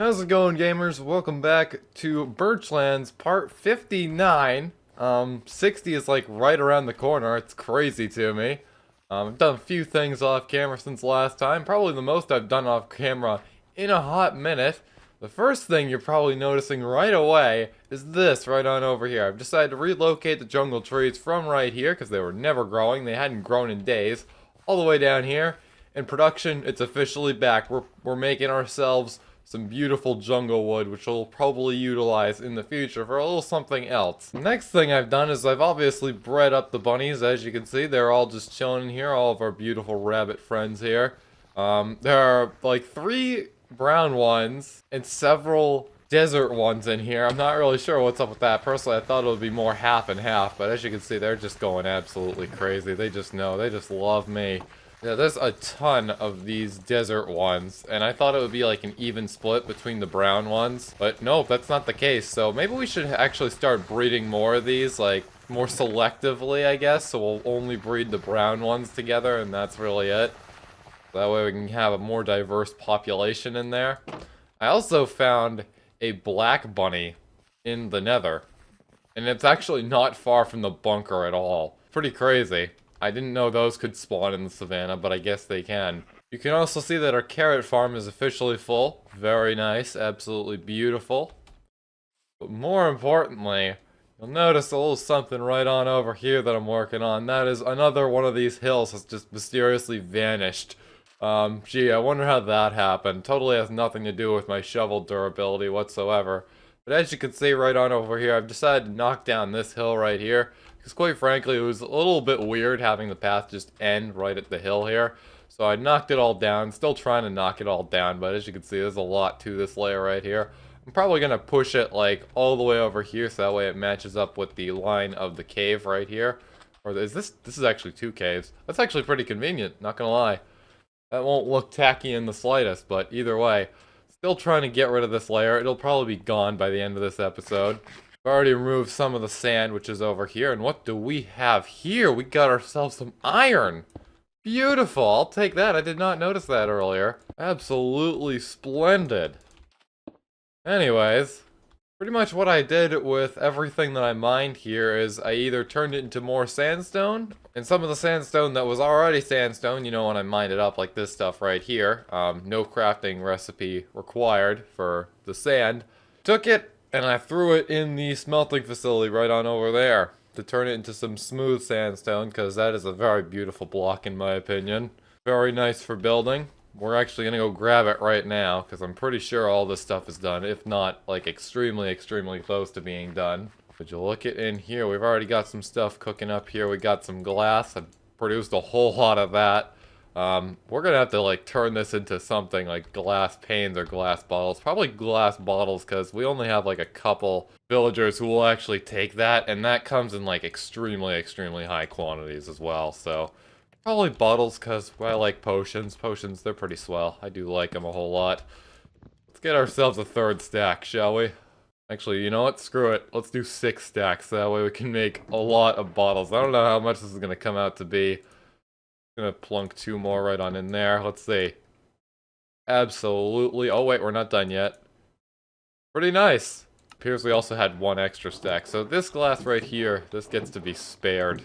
How's it going, gamers? Welcome back to Birchlands part 59. 60 is like right around the corner. It's crazy to me. I've done a few things off camera since last time. Probably the most I've done off camera in a hot minute. The first thing you're probably noticing right away is this right on over here. I've decided to relocate the jungle trees from right here because they were never growing. They hadn't grown in days. All the way down here. In production, it's officially back. We're making ourselves some beautiful jungle wood, which we'll probably utilize in the future for a little something else. The next thing I've done is I've obviously bred up the bunnies. As you can see, they're all just chilling in here, all of our beautiful rabbit friends here. There are like 3 brown ones and several desert ones in here. I'm not really sure what's up with that. Personally, I thought it would be more half and half, but as you can see, they're just going absolutely crazy. They just know, they just love me. Yeah, there's a ton of these desert ones, and I thought it would be like an even split between the brown ones, but nope, that's not the case. So maybe we should actually start breeding more of these, like more selectively, I guess, so we'll only breed the brown ones together, and that's really it. That way we can have a more diverse population in there. I also found a black bunny in the nether, and it's actually not far from the bunker at all. Pretty crazy. I didn't know those could spawn in the savannah, but I guess they can. You can also see that our carrot farm is officially full. Very nice, absolutely beautiful. But more importantly, you'll notice a little something right on over here that I'm working on. That is another one of these hills has just mysteriously vanished. Gee, I wonder how that happened. Totally has nothing to do with my shovel durability whatsoever. But as you can see right on over here, I've decided to knock down this hill right here. Because quite frankly, it was a little bit weird having the path just end right at the hill here. So I knocked it all down, still trying to knock it all down, but as you can see, there's a lot to this layer right here. I'm probably going to push it like all the way over here, so that way it matches up with the line of the cave right here. Or is this is actually 2 caves. That's actually pretty convenient, not going to lie. That won't look tacky in the slightest, but either way, still trying to get rid of this layer. It'll probably be gone by the end of this episode. We've already removed some of the sand, which is over here. And what do we have here? We got ourselves some iron. Beautiful. I'll take that. I did not notice that earlier. Absolutely splendid. Anyways, pretty much what I did with everything that I mined here is I either turned it into more sandstone, and some of the sandstone that was already sandstone, you know, when I mined it up like this stuff right here, no crafting recipe required for the sand, took it, and I threw it in the smelting facility right on over there to turn it into some smooth sandstone, because that is a very beautiful block in my opinion. Very nice for building. We're actually going to go grab it right now, because I'm pretty sure all this stuff is done, if not, like, extremely, extremely close to being done. But you look at in here, we've already got some stuff cooking up here. We got some glass. I produced a whole lot of that. We're gonna have to like turn this into something like glass panes or glass bottles. Probably glass bottles, because we only have like a couple villagers who will actually take that, and that comes in like extremely, extremely high quantities as well. So probably bottles, because I like potions. Potions, they're pretty swell. I do like them a whole lot. Let's get ourselves a 3rd stack, shall we? Actually, you know what? Screw it. Let's do 6 stacks. That way we can make a lot of bottles. I don't know how much this is gonna come out to be. Gonna plunk 2 more right on in there. Let's see. Absolutely. Oh wait, we're not done yet. Pretty nice. Appears we also had 1 extra stack. So this glass right here, this gets to be spared.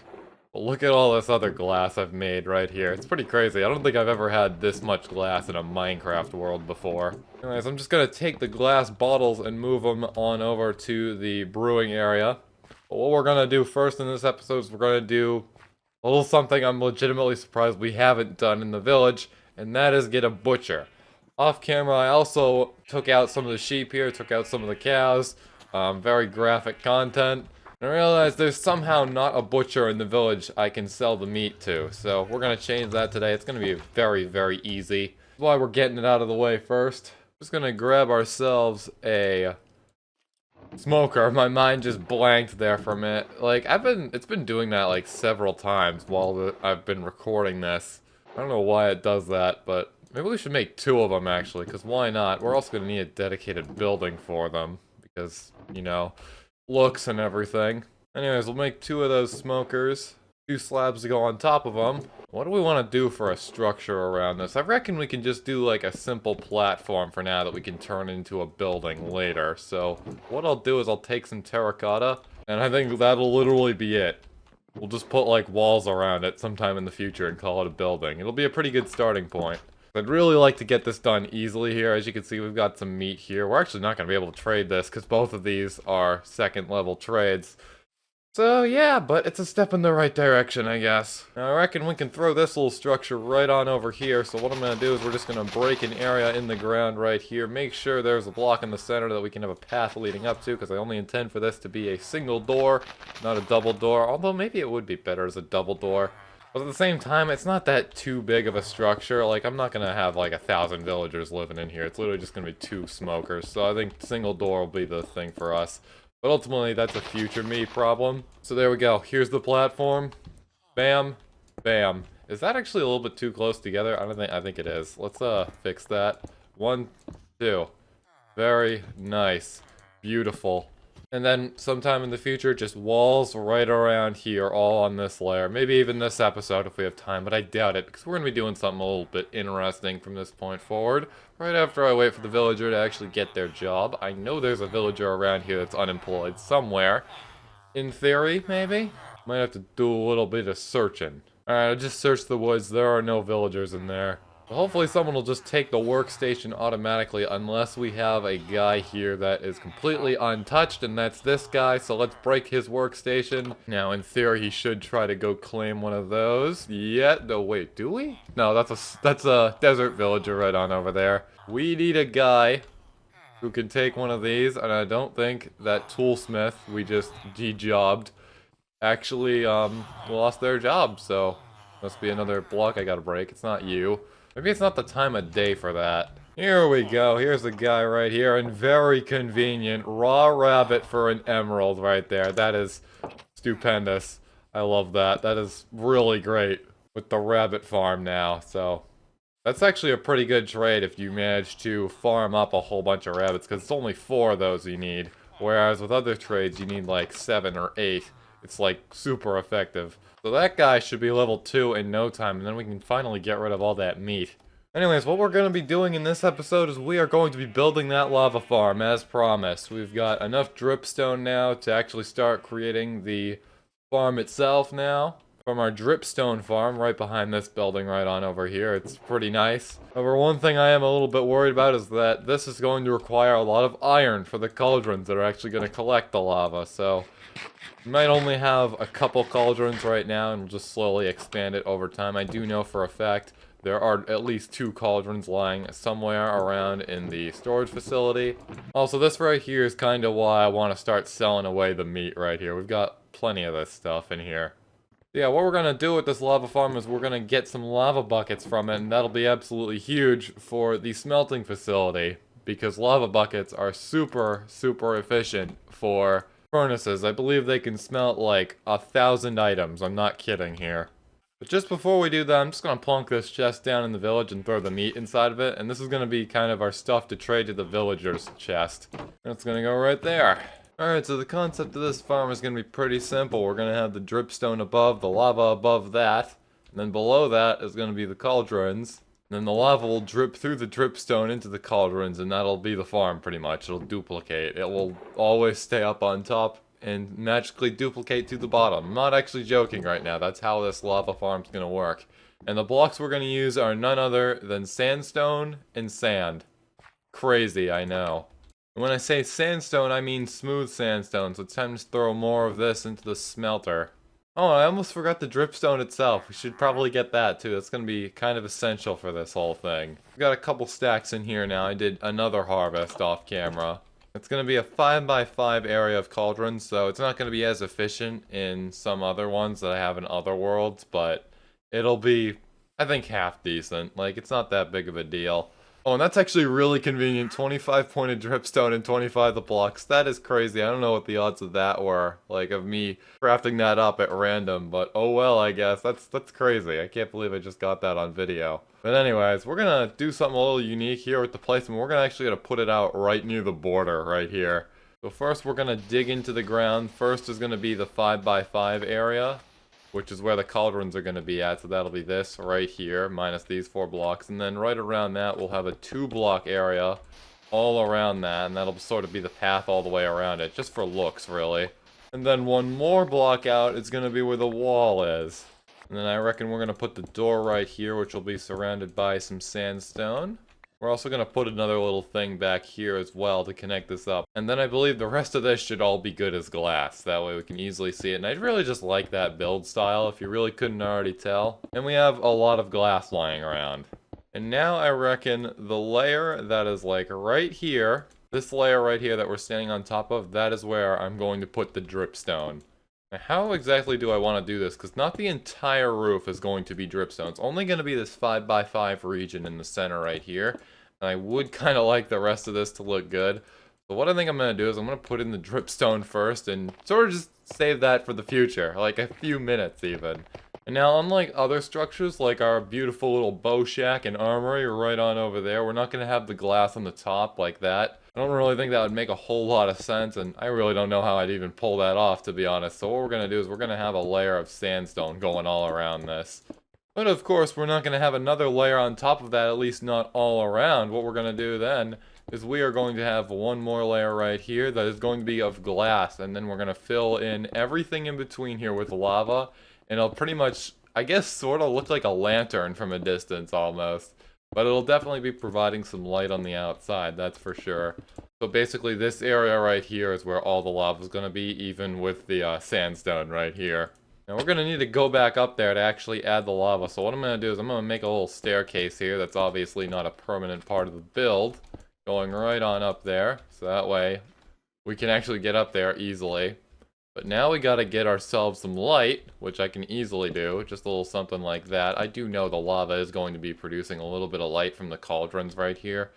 But look at all this other glass I've made right here. It's pretty crazy. I don't think I've ever had this much glass in a Minecraft world before. Anyways, I'm just gonna take the glass bottles and move them on over to the brewing area. But what we're gonna do first in this episode is we're gonna do a little something I'm legitimately surprised we haven't done in the village, and that is get a butcher. Off camera, I also took out some of the sheep here, took out some of the cows, very graphic content, and I realized there's somehow not a butcher in the village I can sell the meat to, so we're going to change that today. It's going to be very, very easy. That's why we're getting it out of the way first. Just going to grab ourselves a smoker. My mind just blanked there for a minute. Like, it's been doing that like several times while I've been recording this. I don't know why it does that, but maybe we should make 2 of them actually, because why not? We're also going to need a dedicated building for them, because, you know, looks and everything. Anyways, we'll make 2 of those smokers. 2 slabs to go on top of them. What do we want to do for a structure around this? I reckon we can just do like a simple platform for now that we can turn into a building later. So what I'll do is I'll take some terracotta, and I think that'll literally be it. We'll just put like walls around it sometime in the future and call it a building. It'll be a pretty good starting point. I'd really like to get this done easily here. As you can see, we've got some meat here. We're actually not going to be able to trade this because both of these are second level trades. So yeah, but it's a step in the right direction, I guess. Now, I reckon we can throw this little structure right on over here. So what I'm going to do is we're just going to break an area in the ground right here. Make sure there's a block in the center that we can have a path leading up to, because I only intend for this to be a single door, not a double door. Although maybe it would be better as a double door. But at the same time, it's not that too big of a structure. Like, I'm not going to have like 1,000 villagers living in here. It's literally just going to be 2 smokers. So I think single door will be the thing for us. But ultimately, that's a future me problem. So there we go. Here's the platform. Bam. Bam. Is that actually a little bit too close together? I think it is. Let's fix that. 1, 2. Very nice. Beautiful. And then sometime in the future, just walls right around here, all on this layer. Maybe even this episode if we have time, but I doubt it, because we're going to be doing something a little bit interesting from this point forward. Right after I wait for the villager to actually get their job. I know there's a villager around here that's unemployed somewhere. In theory, maybe? Might have to do a little bit of searching. Alright, I just searched the woods. There are no villagers in there. Hopefully someone will just take the workstation automatically, unless we have a guy here that is completely untouched, and that's this guy, so let's break his workstation. Now, in theory, he should try to go claim one of those. Yeah, no, wait, do we? No, that's a desert villager right on over there. We need a guy who can take one of these, and I don't think that toolsmith we just de-jobbed actually lost their job, so must be another block I gotta break. It's not you. Maybe it's not the time of day for that. Here we go. Here's the guy right here. And very convenient. Raw rabbit for an emerald right there. That is stupendous. I love that. That is really great with the rabbit farm now. So that's actually a pretty good trade if you manage to farm up a whole bunch of rabbits. Because it's only 4 of those you need. Whereas with other trades you need like 7 or 8. It's like super effective. So that guy should be level 2 in no time, and then we can finally get rid of all that meat. Anyways, what we're going to be doing in this episode is we are going to be building that lava farm as promised. We've got enough dripstone now to actually start creating the farm itself now. From our dripstone farm right behind this building right on over here. It's pretty nice. However, one thing I am a little bit worried about is that this is going to require a lot of iron for the cauldrons that are actually going to collect the lava, so we might only have a couple cauldrons right now, and we'll just slowly expand it over time. I do know for a fact there are at least 2 cauldrons lying somewhere around in the storage facility. Also, this right here is kind of why I want to start selling away the meat right here. We've got plenty of this stuff in here. Yeah, what we're going to do with this lava farm is we're going to get some lava buckets from it, and that'll be absolutely huge for the smelting facility, because lava buckets are super, super efficient for furnaces. I believe they can smelt like 1,000 items. I'm not kidding here. But just before we do that, I'm just going to plunk this chest down in the village and throw the meat inside of it. And this is going to be kind of our stuff to trade to the villagers' chest. And it's going to go right there. Alright, so the concept of this farm is going to be pretty simple. We're going to have the dripstone above, the lava above that. And then below that is going to be the cauldrons. And then the lava will drip through the dripstone into the cauldrons, and that'll be the farm pretty much. It'll duplicate. It will always stay up on top and magically duplicate to the bottom. I'm not actually joking right now. That's how this lava farm's going to work. And the blocks we're going to use are none other than sandstone and sand. Crazy, I know. And when I say sandstone, I mean smooth sandstone, so it's time to throw more of this into the smelter. Oh, I almost forgot the dripstone itself. We should probably get that too. That's going to be kind of essential for this whole thing. We've got a couple stacks in here now. I did another harvest off camera. It's going to be a 5x5 area of cauldrons, so it's not going to be as efficient in some other ones that I have in other worlds, but it'll be, I think, half decent. Like, it's not that big of a deal. Oh, and that's actually really convenient. 25 pointed dripstone and 25 the blocks. That is crazy. I don't know what the odds of that were. Like, of me crafting that up at random. But, oh well, I guess. That's crazy. I can't believe I just got that on video. But anyways, we're going to do something a little unique here with the placement. We're actually going to put it out right near the border right here. So first, we're going to dig into the ground. First is going to be the 5x5 area, which is where the cauldrons are going to be at. So that'll be this right here, minus these 4 blocks. And then right around that, we'll have a 2-block area all around that. And that'll sort of be the path all the way around it, just for looks, really. And then 1 more block out is going to be where the wall is. And then I reckon we're going to put the door right here, which will be surrounded by some sandstone. We're also going to put another little thing back here as well to connect this up. And then I believe the rest of this should all be good as glass. That way we can easily see it. And I'd really just like that build style, if you really couldn't already tell. And we have a lot of glass lying around. And now I reckon the layer that is like right here, this layer right here that we're standing on top of, that is where I'm going to put the dripstone. Now, how exactly do I want to do this? Because not the entire roof is going to be dripstone. It's only going to be this 5x5 region in the center right here. And I would kind of like the rest of this to look good. So what I think I'm going to do is I'm going to put in the dripstone first and sort of just save that for the future. Like a few minutes even. And now, unlike other structures, like our beautiful little bow shack and armory right on over there, we're not going to have the glass on the top like that. I don't really think that would make a whole lot of sense, and I really don't know how I'd even pull that off, to be honest. So what we're going to do is we're going to have a layer of sandstone going all around this. But of course, we're not going to have another layer on top of that, at least not all around. What we're going to do then is we are going to have 1 more layer right here that is going to be of glass, and then we're going to fill in everything in between here with lava. And it'll pretty much, I guess, sort of look like a lantern from a distance almost. But it'll definitely be providing some light on the outside, that's for sure. So basically this area right here is where all the lava is going to be, even with the sandstone right here. Now we're going to need to go back up there to actually add the lava. So what I'm going to do is I'm going to make a little staircase here that's obviously not a permanent part of the build. Going right on up there, so that way we can actually get up there easily. But now we gotta get ourselves some light, which I can easily do, just a little something like that. I do know the lava is going to be producing a little bit of light from the cauldrons right here.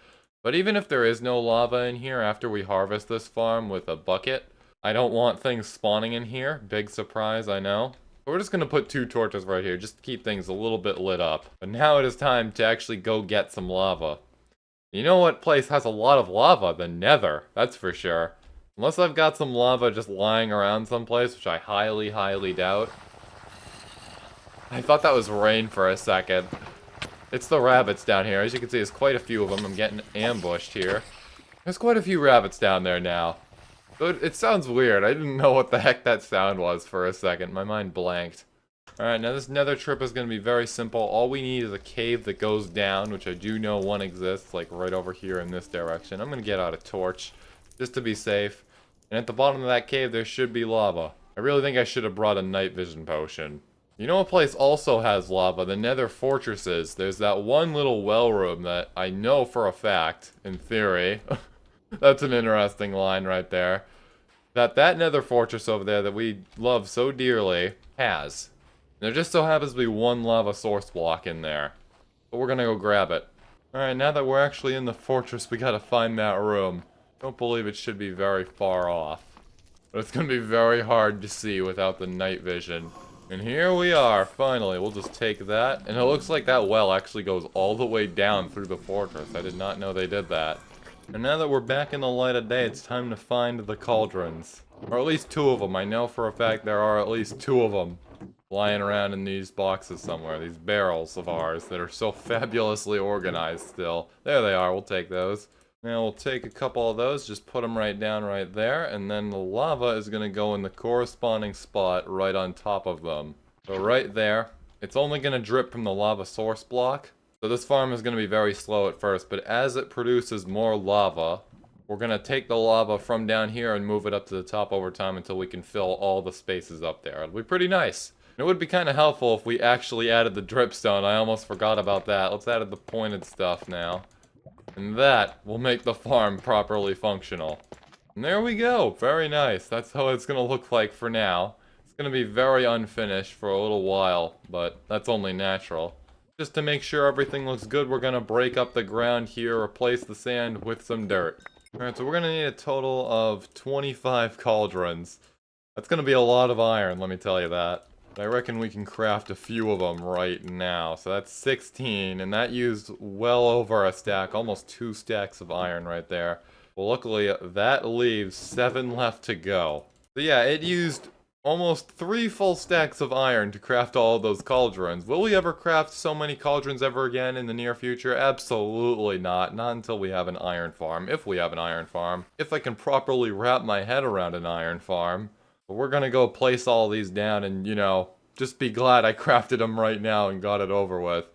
But even if there is no lava in here after we harvest this farm with a bucket, I don't want things spawning in here. Big surprise, I know. But we're just gonna put 2 torches right here, just to keep things a little bit lit up. But now it is time to actually go get some lava. You know what place has a lot of lava? The Nether, that's for sure. Unless I've got some lava just lying around someplace, which I highly, highly doubt. I thought that was rain for a second. It's the rabbits down here. As you can see, there's quite a few of them. I'm getting ambushed here. There's quite a few rabbits down there now. So it sounds weird. I didn't know what the heck that sound was for a second. My mind blanked. Alright, now this nether trip is going to be very simple. All we need is a cave that goes down, which I do know one exists, like right over here in this direction. I'm going to get out a torch, just to be safe. And at the bottom of that cave, there should be lava. I really think I should have brought a night vision potion. You know what place also has lava? The nether fortresses. There's that one little well room that I know for a fact, in theory. That's an interesting line right there. That nether fortress over there that we love so dearly has. And there just so happens to be 1 lava source block in there. But we're gonna go grab it. Alright, now that we're actually in the fortress, we gotta find that room. Don't believe it should be very far off. But it's gonna be very hard to see without the night vision. And here we are, finally. We'll just take that. And it looks like that well actually goes all the way down through the fortress. I did not know they did that. And now that we're back in the light of day, it's time to find the cauldrons. Or at least 2 of them. I know for a fact there are at least 2 of them lying around in these boxes somewhere. These barrels of ours that are so fabulously organized still. There they are, we'll take those. Now we'll take a couple of those, just put them right down right there, and then the lava is going to go in the corresponding spot right on top of them. So right there, it's only going to drip from the lava source block. So this farm is going to be very slow at first, but as it produces more lava, we're going to take the lava from down here and move it up to the top over time until we can fill all the spaces up there. It'll be pretty nice. It would be kind of helpful if we actually added the dripstone. I almost forgot about that. Let's add the pointed stuff now. And that will make the farm properly functional. And there we go. Very nice. That's how it's going to look like for now. It's going to be very unfinished for a little while, but that's only natural. Just to make sure everything looks good, we're going to break up the ground here, replace the sand with some dirt. Alright, so we're going to need a total of 25 cauldrons. That's going to be a lot of iron, let me tell you that. I reckon we can craft a few of them right now. So that's 16, and that used well over a stack, almost 2 stacks of iron right there. Well, luckily, that leaves 7 left to go. So yeah, it used almost 3 full stacks of iron to craft all of those cauldrons. Will we ever craft so many cauldrons ever again in the near future? Absolutely not. Not until we have an iron farm. If we have an iron farm. If I can properly wrap my head around an iron farm. But we're gonna go place all these down and, you know, just be glad I crafted them right now and got it over with.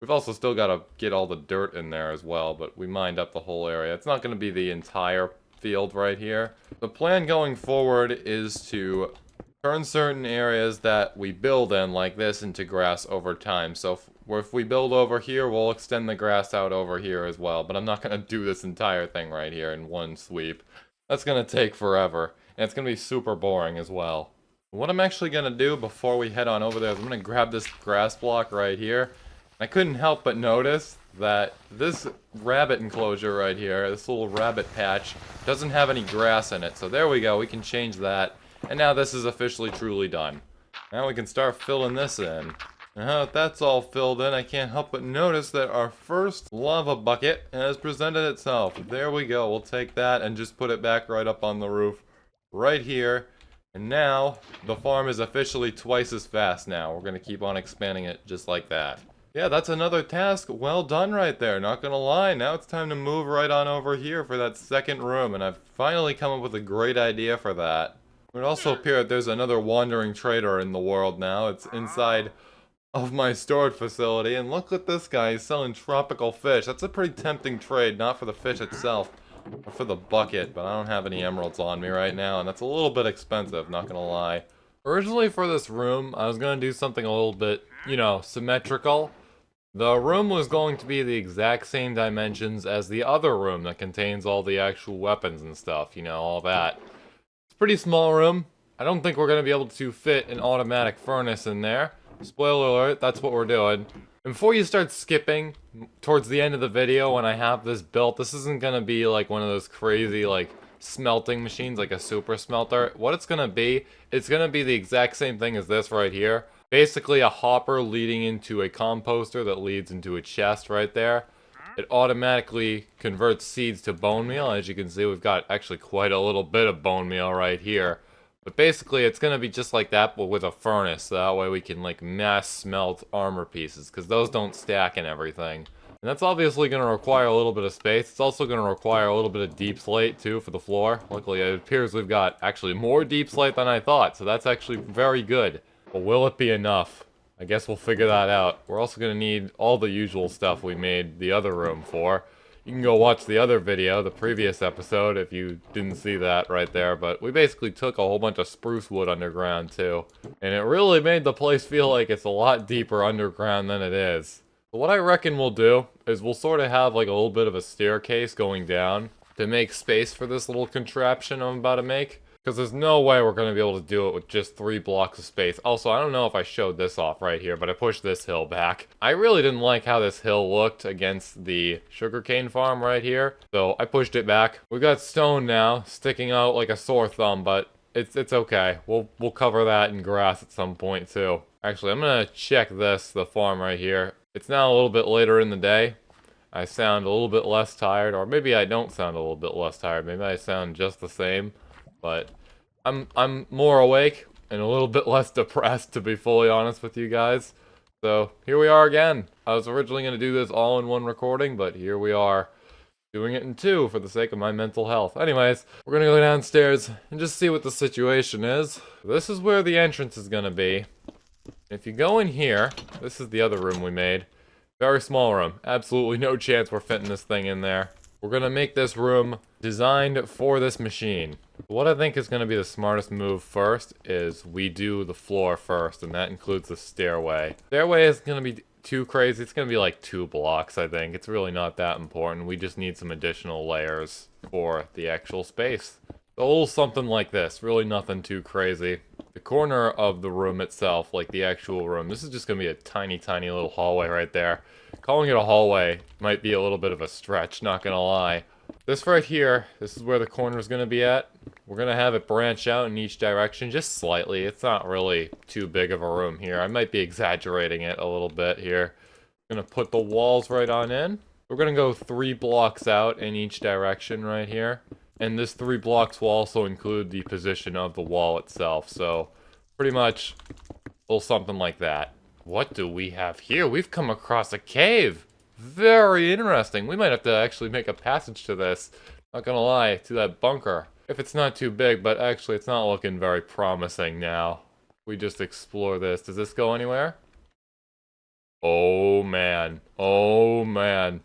We've also still got to get all the dirt in there as well, but we mined up the whole area. It's not going to be the entire field right here. The plan going forward is to turn certain areas that we build in like this into grass over time. So if we build over here, we'll extend the grass out over here as well. But I'm not going to do this entire thing right here in one sweep. That's going to take forever. And it's going to be super boring as well. What I'm actually going to do before we head on over there is I'm going to grab this grass block right here. I couldn't help but notice that this rabbit enclosure right here, this little rabbit patch, doesn't have any grass in it. So there we go, we can change that. And now this is officially truly done. Now we can start filling this in. Now that that's all filled in, I can't help but notice that our first lava bucket has presented itself. There we go, we'll take that and just put it back right up on the roof right here. And now, the farm is officially twice as fast now. We're going to keep on expanding it just like that. Yeah, that's another task well done right there, not gonna lie. Now it's time to move right on over here for that second room, and I've finally come up with a great idea for that. It would also appear that there's another wandering trader in the world now. It's inside of my storage facility, and look at this guy, he's selling tropical fish. That's a pretty tempting trade, not for the fish itself, but for the bucket, but I don't have any emeralds on me right now, and that's a little bit expensive, not gonna lie. Originally for this room, I was gonna do something a little bit, you know, symmetrical. The room was going to be the exact same dimensions as the other room that contains all the actual weapons and stuff, you know, all that. It's a pretty small room. I don't think we're going to be able to fit an automatic furnace in there. Spoiler alert, that's what we're doing. And before you start skipping towards the end of the video when I have this built, this isn't going to be like one of those crazy like smelting machines, like a super smelter. What it's going to be the exact same thing as this right here. Basically a hopper leading into a composter that leads into a chest right there. It automatically converts seeds to bone meal. As you can see, we've got actually quite a little bit of bone meal right here. But basically it's going to be just like that, but with a furnace. So that way we can like mass smelt armor pieces, because those don't stack and everything. And that's obviously going to require a little bit of space. It's also going to require a little bit of deep slate too for the floor. Luckily it appears we've got actually more deep slate than I thought, so that's actually very good. But will it be enough? I guess we'll figure that out. We're also going to need all the usual stuff we made the other room for. You can go watch the other video, the previous episode, if you didn't see that right there. But we basically took a whole bunch of spruce wood underground too. And it really made the place feel like it's a lot deeper underground than it is. But what I reckon we'll do is we'll sort of have like a little bit of a staircase going down to make space for this little contraption I'm about to make. Because there's no way we're going to be able to do it with just 3 blocks of space. Also, I don't know if I showed this off right here, but I pushed this hill back. I really didn't like how this hill looked against the sugarcane farm right here, so I pushed it back. We've got stone now, sticking out like a sore thumb, but it's okay. We'll cover that in grass at some point too. Actually, I'm going to check the farm right here. It's now a little bit later in the day. I sound a little bit less tired, or maybe I don't sound a little bit less tired. Maybe I sound just the same. But I'm more awake and a little bit less depressed, to be fully honest with you guys. So here we are again. I was originally going to do this all in one recording, but here we are doing it in 2 for the sake of my mental health. Anyways, we're going to go downstairs and just see what the situation is. This is where the entrance is going to be. If you go in here, this is the other room we made. Very small room. Absolutely no chance we're fitting this thing in there. We're going to make this room designed for this machine. What I think is going to be the smartest move first is we do the floor first, and that includes the stairway. Stairway is going to be too crazy. It's going to be like 2 blocks, I think. It's really not that important. We just need some additional layers for the actual space. A little something like this. Really nothing too crazy. The corner of the room itself, like the actual room, this is just going to be a tiny, tiny little hallway right there. Calling it a hallway might be a little bit of a stretch, not going to lie. This right here, this is where the corner is going to be at. We're going to have it branch out in each direction just slightly. It's not really too big of a room here. I might be exaggerating it a little bit here. I'm going to put the walls right on in. We're going to go 3 blocks out in each direction right here. And this 3 blocks will also include the position of the wall itself. So Pretty much a little something like that. What do we have here? We've come across a cave. Very interesting. We might have to actually make a passage to this. Not gonna lie, to that bunker. If it's not too big, but actually it's not looking very promising now. We just explore this. Does this go anywhere? Oh man. Oh man.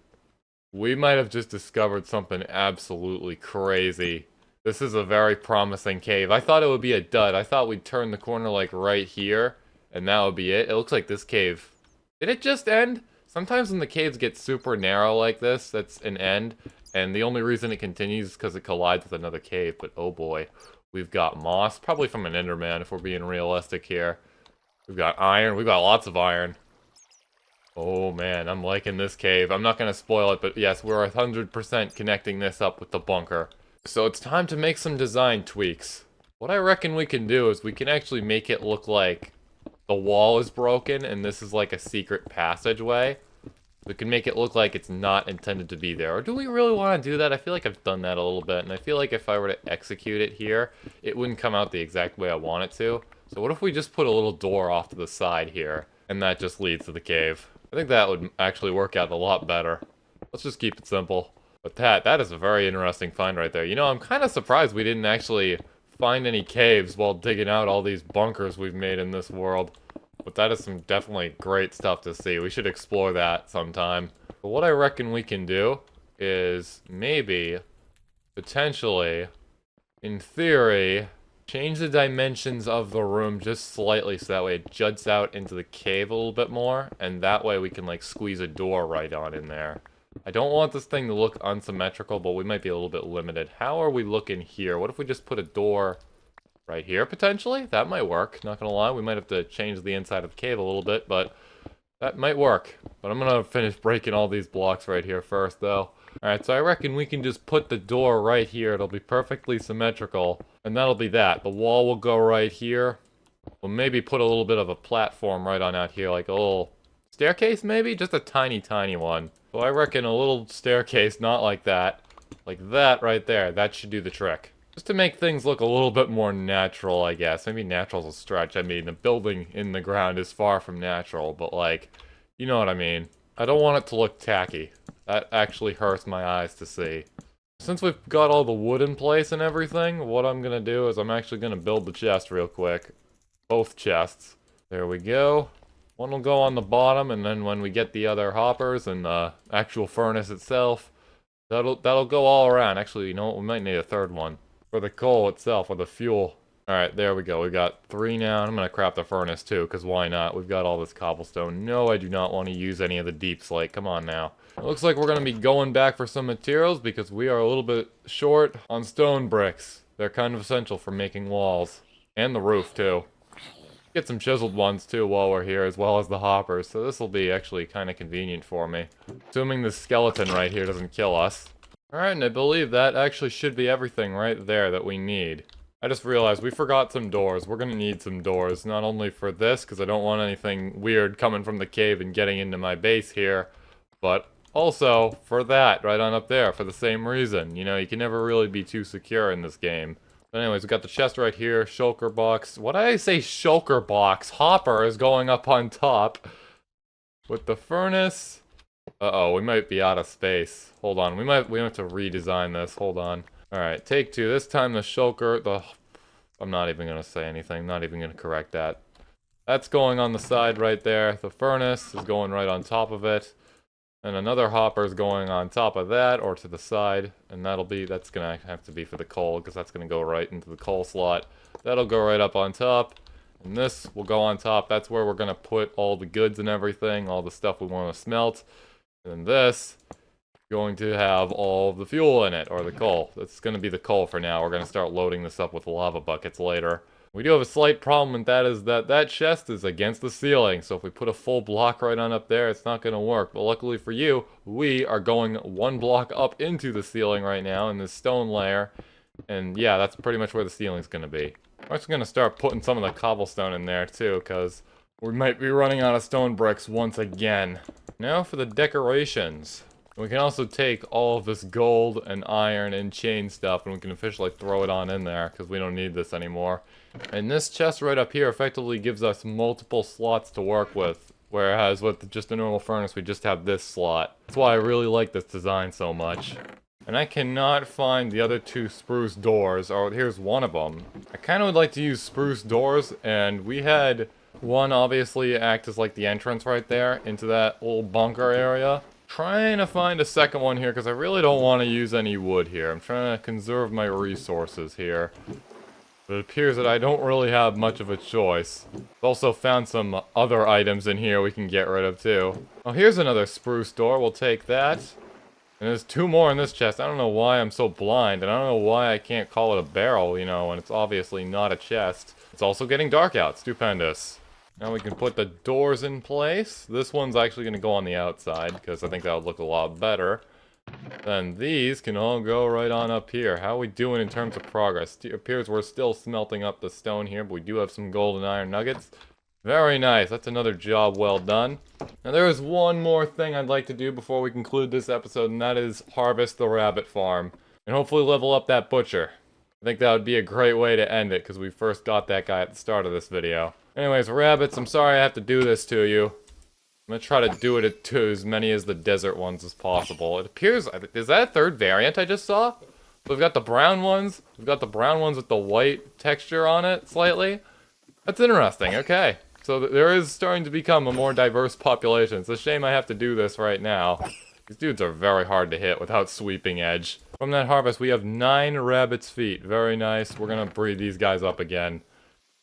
We might have just discovered something absolutely crazy. This is a very promising cave. I thought it would be a dud. I thought we'd turn the corner like right here, and that would be it. It looks like this cave... Did it just end? Sometimes when the caves get super narrow like this, that's an end. And the only reason it continues is because it collides with another cave. But oh boy, we've got moss. Probably from an Enderman if we're being realistic here. We've got iron. We've got lots of iron. Oh man, I'm liking this cave. I'm not going to spoil it, but yes, we're 100% connecting this up with the bunker. So it's time to make some design tweaks. What I reckon we can do is we can actually make it look like the wall is broken and this is like a secret passageway. We can make it look like it's not intended to be there. Or do we really want to do that? I feel like I've done that a little bit, and I feel like if I were to execute it here, it wouldn't come out the exact way I want it to. So what if we just put a little door off to the side here, and that just leads to the cave? I think that would actually work out a lot better. Let's just keep it simple. But that is a very interesting find right there. You know, I'm kind of surprised we didn't actually find any caves while digging out all these bunkers we've made in this world. But that is some definitely great stuff to see. We should explore that sometime. But what I reckon we can do is maybe, potentially, in theory, change the dimensions of the room just slightly so that way it juts out into the cave a little bit more. And that way we can like squeeze a door right on in there. I don't want this thing to look unsymmetrical, but we might be a little bit limited. How are we looking here? What if we just put a door... right here, potentially? That might work. Not gonna lie, we might have to change the inside of the cave a little bit, but that might work. But I'm gonna finish breaking all these blocks right here first, though. Alright, so I reckon we can just put the door right here. It'll be perfectly symmetrical, and that'll be that. The wall will go right here. We'll maybe put a little bit of a platform right on out here, like a little staircase, maybe? Just a tiny, tiny one. So I reckon a little staircase, not like that. Like that right there. That should do the trick. Just to make things look a little bit more natural, I guess. Maybe natural's a stretch. I mean, the building in the ground is far from natural, but like, you know what I mean. I don't want it to look tacky. That actually hurts my eyes to see. Since we've got all the wood in place and everything, what I'm gonna do is I'm actually gonna build the chest real quick. Both chests. There we go. One will go on the bottom, and then when we get the other hoppers and the actual furnace itself, that'll go all around. Actually, you know what? We might need a third one. For the coal itself, or the fuel. Alright, there we go. We got 3 now. I'm gonna craft the furnace too, because why not? We've got all this cobblestone. No, I do not want to use any of the deep slate. Come on now. It looks like we're gonna be going back for some materials, because we are a little bit short on stone bricks. They're kind of essential for making walls. And the roof too. Get some chiseled ones too while we're here, as well as the hoppers. So this will be actually kind of convenient for me. Assuming the skeleton right here doesn't kill us. Alright, and I believe that actually should be everything right there that we need. I just realized we forgot some doors. We're gonna need some doors, not only for this, because I don't want anything weird coming from the cave and getting into my base here, but also for that, right on up there, for the same reason. You know, you can never really be too secure in this game. But anyways, we got the chest right here, shulker box. What did I say, shulker box? Hopper is going up on top. With the furnace... Uh-oh, we might be out of space. Hold on, we have to redesign this. Hold on. Alright, take 2. This time the shulker, I'm not even gonna say anything. Not even gonna correct that. That's going on the side right there. The furnace is going right on top of it. And another hopper is going on top of that, or to the side. And that's gonna have to be for the coal, because that's gonna go right into the coal slot. That'll go right up on top. And this will go on top. That's where we're gonna put all the goods and everything, all the stuff we want to smelt. And then this is going to have all of the fuel in it, or the coal. That's going to be the coal for now. We're going to start loading this up with lava buckets later. We do have a slight problem, and that is that chest is against the ceiling. So if we put a full block right on up there, it's not going to work. But luckily for you, we are going 1 block up into the ceiling right now in this stone layer. And yeah, that's pretty much where the ceiling's going to be. We're just going to start putting some of the cobblestone in there too, because we might be running out of stone bricks once again. Now for the decorations. We can also take all of this gold and iron and chain stuff, and we can officially throw it on in there, because we don't need this anymore. And this chest right up here effectively gives us multiple slots to work with, whereas with just a normal furnace, we just have this slot. That's why I really like this design so much. And I cannot find the other two spruce doors. Oh, here's one of them. I kind of would like to use spruce doors, and we had one obviously act as like the entrance right there into that little bunker area. Trying to find a second one here because I really don't want to use any wood here. I'm trying to conserve my resources here. But it appears that I don't really have much of a choice. I've also found some other items in here we can get rid of too. Oh, here's another spruce door. We'll take that. And there's two more in this chest. I don't know why I'm so blind, and I don't know why I can't call it a barrel, you know, when it's obviously not a chest. It's also getting dark out. Stupendous. Now we can put the doors in place. This one's actually going to go on the outside, because I think that would look a lot better. Then these can all go right on up here. How are we doing in terms of progress? It appears we're still smelting up the stone here, but we do have some gold and iron nuggets. Very nice. That's another job well done. Now there is one more thing I'd like to do before we conclude this episode, and that is harvest the rabbit farm. And hopefully level up that butcher. I think that would be a great way to end it, because we first got that guy at the start of this video. Anyways, rabbits, I'm sorry I have to do this to you. I'm gonna try to do it to as many as the desert ones as possible. It appears, is that a third variant I just saw? We've got the brown ones. We've got the brown ones with the white texture on it, slightly. That's interesting, okay. So there is starting to become a more diverse population. It's a shame I have to do this right now. These dudes are very hard to hit without sweeping edge. From that harvest, we have 9 rabbit's feet. Very nice. We're gonna breed these guys up again.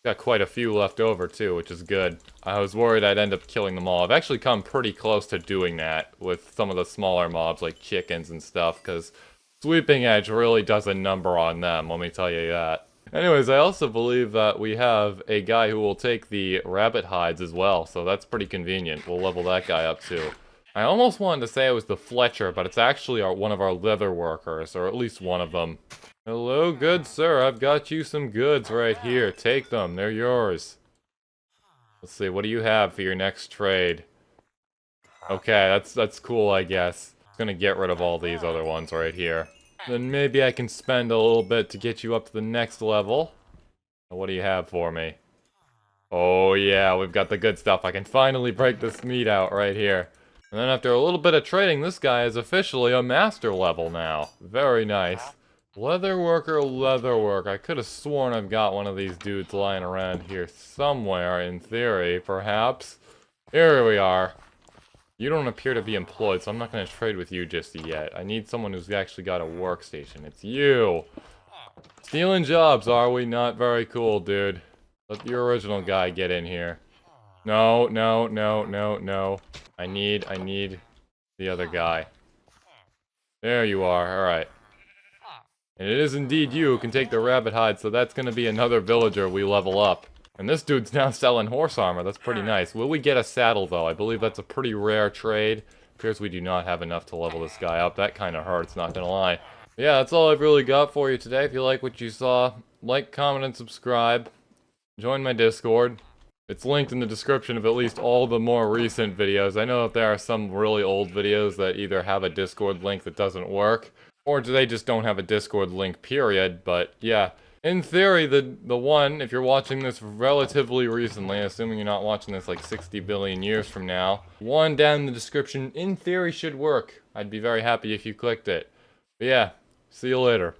Got quite a few left over too, which is good. I was worried I'd end up killing them all. I've actually come pretty close to doing that with some of the smaller mobs like chickens and stuff, because sweeping edge really does a number on them, let me tell you that. Anyways, I also believe that we have a guy who will take the rabbit hides as well, so that's pretty convenient. We'll level that guy up too. I almost wanted to say it was the Fletcher, but it's actually one of our leather workers, or at least one of them. Hello, good sir. I've got you some goods right here. Take them. They're yours. Let's see. What do you have for your next trade? Okay, that's cool, I guess. I'm gonna get rid of all these other ones right here. Then maybe I can spend a little bit to get you up to the next level. What do you have for me? Oh yeah, we've got the good stuff. I can finally break this meat out right here. And then after a little bit of trading, this guy is officially a master level now. Very nice. Leatherworker, leatherwork. I could have sworn I've got one of these dudes lying around here somewhere, in theory, perhaps. Here we are. You don't appear to be employed, so I'm not going to trade with you just yet. I need someone who's actually got a workstation. It's you! Stealing jobs, are we? Not very cool, dude. Let the original guy get in here. No, no, no, no, no. I need the other guy. There you are, alright. And it is indeed you who can take the rabbit hide, so that's going to be another villager we level up. And this dude's now selling horse armor, that's pretty nice. Will we get a saddle though? I believe that's a pretty rare trade. Appears we do not have enough to level this guy up. That kind of hurts, not gonna lie. But yeah, that's all I've really got for you today. If you like what you saw, like, comment, and subscribe. Join my Discord. It's linked in the description of at least all the more recent videos. I know that there are some really old videos that either have a Discord link that doesn't work, or they just don't have a Discord link, period. But yeah, in theory, the one, if you're watching this relatively recently, assuming you're not watching this like 60 billion years from now, one down in the description, in theory, should work. I'd be very happy if you clicked it. But yeah, see you later.